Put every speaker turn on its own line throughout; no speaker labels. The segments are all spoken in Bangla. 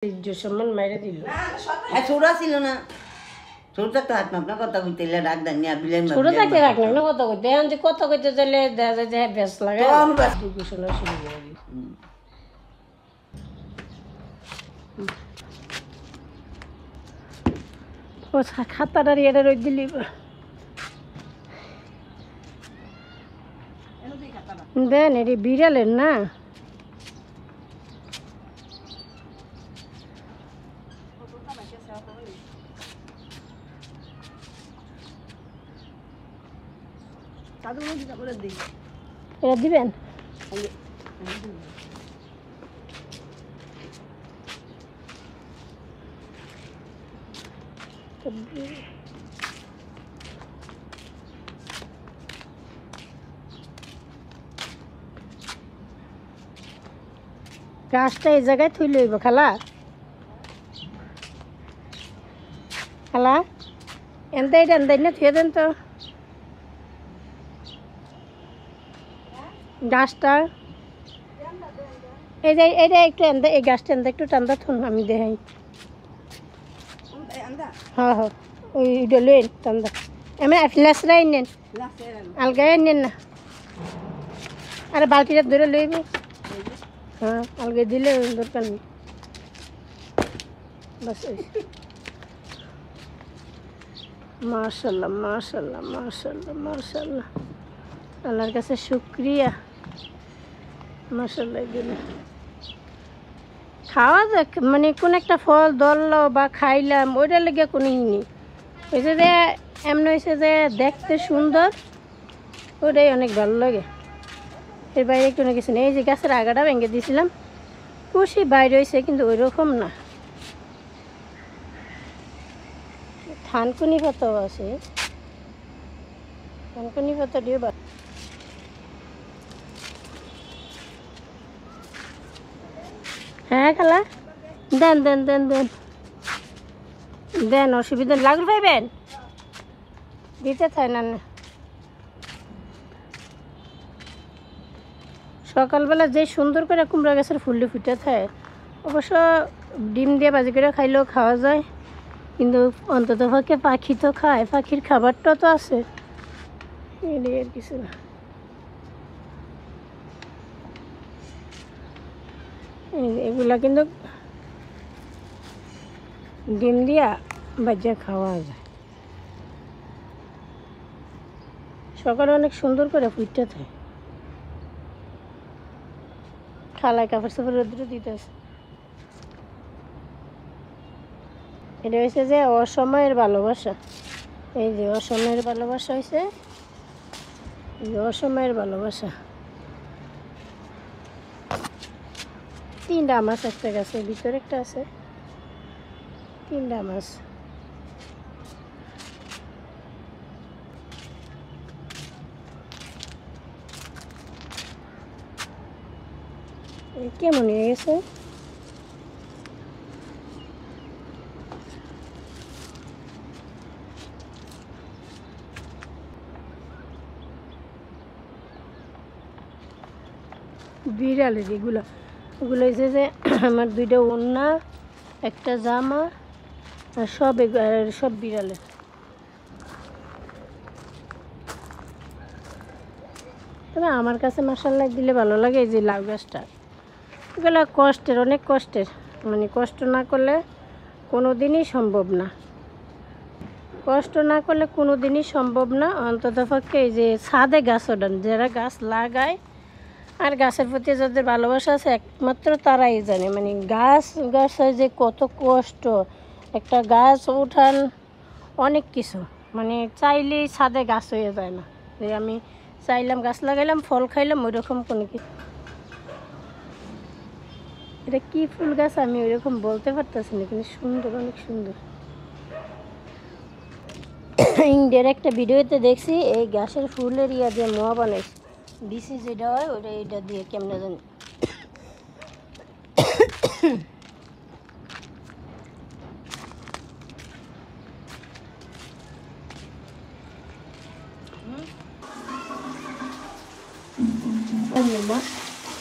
সম্মান মাইরে দিল
ছোট ছিল না ছোট থাকতে হাত মাপনা কথা কইতে ডাক দানি আর বিলেন
ছোট থাকতে রাখলাম না কথা কইতে এখন যে কথা কইতে চাইলে দেখা যায় যে বেশ লাগে শোনা শুরু করে দিই ও খাতাটার এটা রই দিলি দেন এটি বিড়ালের না এটা দিবেন গাছটা এই জায়গায় থুই লইব খালা খালা এনতে এটা এনতে না থুয়ে দেন তো গাছটা এই যে এটা একটু এনতে এই গাছটা এনতে একটু টান্দা থুন আমি দেখাই হ্যাঁ হ্যাঁ ওইটা লইন টান্দা এমন ফ্ল্যাশরাই নেন আলগাই নেন না আরে বালতিটা ধরে লইব হ্যাঁ আলগাই দিলে দরকার নেই বাস মাশাআল্লাহ মাশাআল্লাহ মাশাআল্লাহ মাশাআল্লাহ আল্লাহর কাছে শুকরিয়া মাশাআল্লাহ দিলে খাওয়া যাক মানে কোন একটা ফল ধরলো বা খাইলাম ওইটার লেগে কোনো ই নেই হয়েছে যে এমন হয়েছে যে দেখতে সুন্দর ওটাই অনেক ভালো লাগে এর বাইরে কোনো কিছু নেই এই যে গাছের আগাটা ভেঙে দিয়েছিলাম খুশি বাইরে হয়েছে কিন্তু ওই রকম না থানকুনি পাতাও আছে থানকুনি পাতা দিয়ে হ্যাঁ খালা দেন দেন দেন দেন দেন অসুবিধা লাগুর পাইবেন দিতে চাই না সকালবেলা যে সুন্দর করে কুমড়া গাছের ফুলটি ফুটে থাকে অবশ্য ডিম দিয়ে বাজি করে খাইলেও খাওয়া যায় কিন্তু অন্তত পক্ষে পাখি তো খায় পাখির খাবারটা তো আছে এটাই আর কিছু না এগুলা কিন্তু ডিম দিয়া বাজিয়া খাওয়া যায় সকালে অনেক সুন্দর করে ফুটতে থাকে খালায় কাপড় সাপড় রোদ্রে দিতেছে এটা হয়েছে যে অসময়ের ভালোবাসা এই যে অসময়ের ভালোবাসা হয়েছে অসময়ের ভালোবাসা তিনটা মাছ একটা গাছে ভিতরে একটা আছে তিনটা মাছ কেমন হয়ে গেছে বিড়ালের এগুলো ওগুলো হয়েছে যে আমার দুইটা ওড়না একটা জামা আর সব বিড়ালের তবে আমার কাছে মাশাআল্লাহ দিলে ভালো লাগে এই যে লাউ গাছটা এগুলো কষ্টের অনেক কষ্টের মানে কষ্ট না করলে কোনো দিনই সম্ভব না কষ্ট না করলে কোনো দিনই সম্ভব না অন্তত পক্ষে এই যে ছাদে গাছ ওঠান যারা গাছ লাগায় আর গাছের প্রতি যাদের ভালোবাসা আছে একমাত্র তারাই জানে মানে গাছের যে কত কষ্ট একটা গাছ উঠান অনেক কিছু মানে চাইলেই ছাদে গাছ হয়ে যায় না যে আমি চাইলাম গাছ লাগাইলাম ফল খাইলাম ওই রকম কোনো কিছু এটা কি ফুল গাছ আমি ওই রকম বলতে পারতেছি না কিন্তু সুন্দর অনেক সুন্দর ইন্ডিয়ার একটা ভিডিওতে দেখছি এই গাছের ফুলের ইয়া দিয়ে মোয়া বানাইছে বিসি যেটা হয় ওটা এটা দিয়ে কেমনে জানি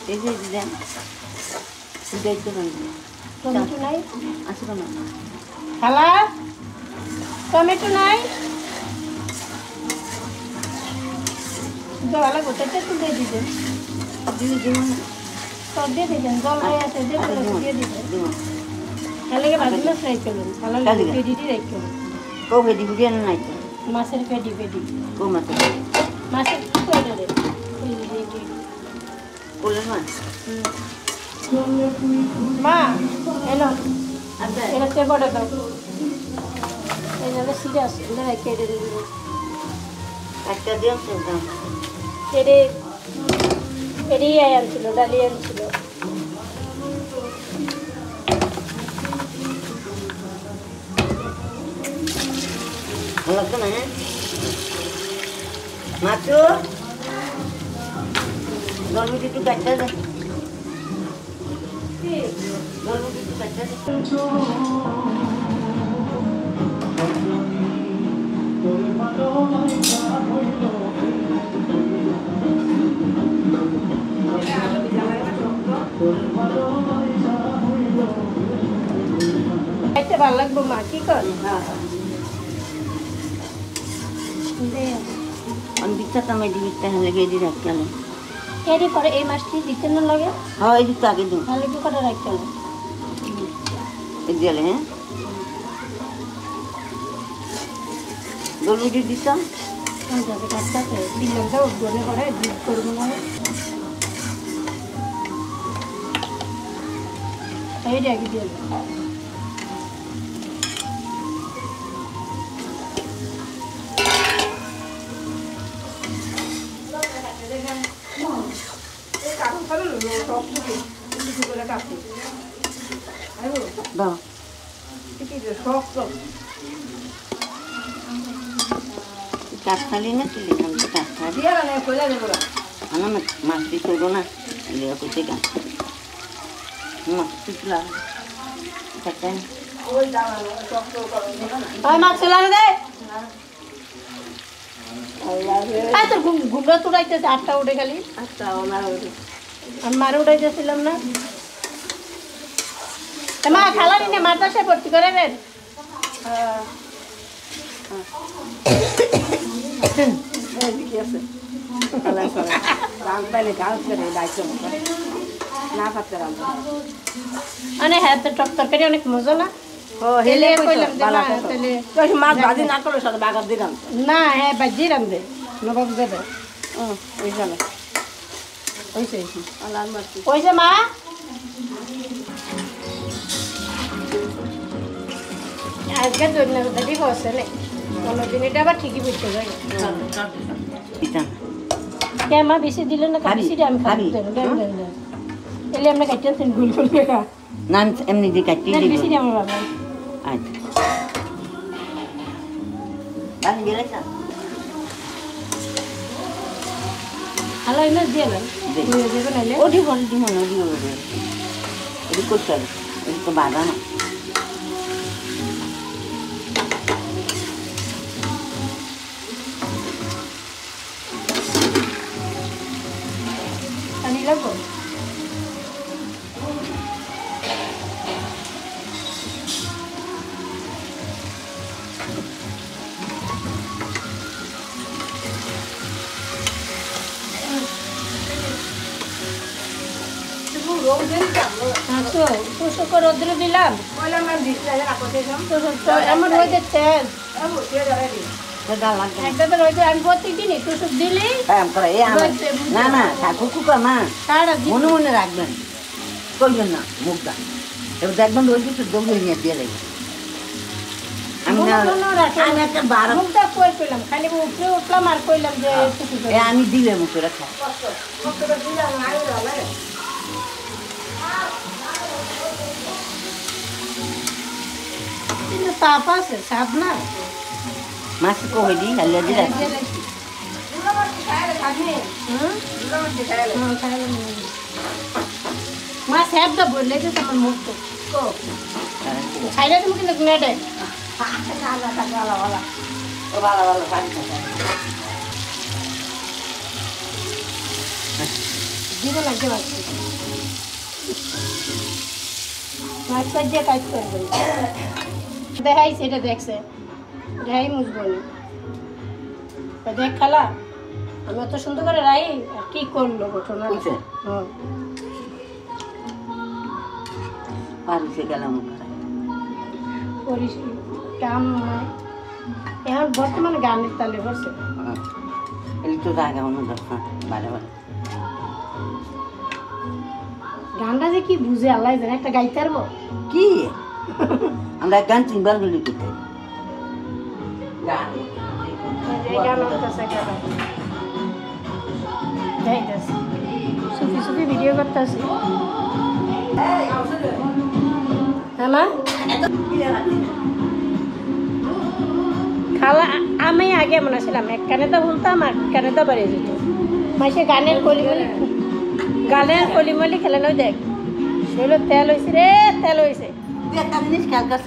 এই যে দেন সিধাই তো
টমেটো নাই
আছে কেন
খালা টমেটো নাই জলা গোটাটা তো দিয়ে দিবেন সব দিয়ে দিবেন জল হয়ে আছে দিয়ে দিবেন তাহলে ভাজি মাছ রাখবেন তাহলে পেডিটি রাখবেন
কৌ পেডি বিরিয়ানি নাই তো
মাছের পেডি
কৌ মাছ
মাছের পেডি রে
কোলের মাছ
মা এলো
আচ্ছা
এটা তে বড় দাও এটা সিরিয়াস না কেটে দেব
একটা দিন সেটাম
কেটে এড়ি আনছিল ডালি আনছিল
লাগতো না মাছু গরমি একটু কাটতে দে গরমি একটু কাটতে দে
খাইতে ভালো লাগবে মা কি কর
আমি বিচ্ছা কামাই দিবি তাহলে গিয়ে দিন রাখতে হবে
এরই পরে এই মাছটি দিতে না লাগে
হ্যাঁ এই দিকটা আগে দিন
তাহলে কি করে রাখতে হবে
এই দিলে হ্যাঁ গরমি দিস
যাবে কাটতে দিলাম তো গনে করে দুধ করবো না এই রেখে দিয়ে
দাও কাঠ খালি না তুলি আমি তো কাঠ খালি আমার মাছটি ছোটো না এলিয়া করতে গাছ মাছ তুলা কাটতে
মাছ চলে দে তোর ঘুমরা তুড়াইতেছে 8টা উঠে খালি আমি মারে উঠাইতেছিলাম না মা খালারি না মাদ্রাসায় ভর্তি করে দেন হ্যাঁ তো টক তরকারি অনেক মজা না
মাছ ভাজি না করলে সাথে বাগার দিলাম
না হ্যাঁ বাজি রান্ধে নবাব দেবে
ওইখানে
ওইছে মা আজকে জন্যদি বসে নেই কোনোদিন এটা আবার ঠিকই বুঝতে যাই কে মা বেশি দিলে না বেশি আমি খাবি এলে আমরা কাটতেন গুল গুল
না এমনি দিয়ে কাটি
বেশি আমার বাবা
আচ্ছা বানি গেলে
হ্যালো ইমেজ দিয়ে দেন দেবেন নাইলে
ওটি বল দি মনে ওটি বলবে এটি করতে হবে এটি তো বাধা না
পানি লাগবো রোদ্র দিলাম এমন হয়ে যাচ্ছে একটা তো রয়েছে আমি প্রত্যেকদিনই টুসুক দিলেই
না না কুকুকা মা মনে মনে রাখবেন করবেন না মুখটা এবার দেখবেন ওই কিছু দৌড়ে নিয়ে দিয়ে দেবে
মুখটা কই পেলাম খালি উপরে উঠলাম আর কইলাম যে
আমি দিলে মুখে রাখা
কিন্তু তাপ আছে সাপ না
মাছ কই দি হালিয়া দিলে
মাছ হ্যাপ দা বললে যে আমার মুখ তো ছাইরা তুমি কিন্তু নেটে দিতে লাগছে মাছ দিয়ে কাজ করবেন দেখাই সেটা দেখছে দেখাই মুছবো না দেখ খালা আমি অত সুন্দর করে রাই আর কি করলো ঘটনা
বুঝছে?
হুম
পারিসে গেলাম
করিস কাম নাই এখন বর্তমানে গানের তালে বসে
এলি তো জায়গা অন্য দরকার বারে বারে
গানটা যে কি বুঝে আল্লাহ জানে একটা গাইতে পারবো
কি আমরা গান তিনবার গুলি করতে গান
গান হতেছে গাইতেছে সুফি সুফি ভিডিও করতেছি হ্যাঁ মা খালা আমি আগে মনে ছিলাম এক কানে তো বলতাম আর কানে তো বাড়িয়ে যেত মাসে গানের কলিমলি খেলে নয় দেখ সেগুলো তেল হয়েছে রে তেল হয়েছে
একটা জিনিস খেয়াল করছ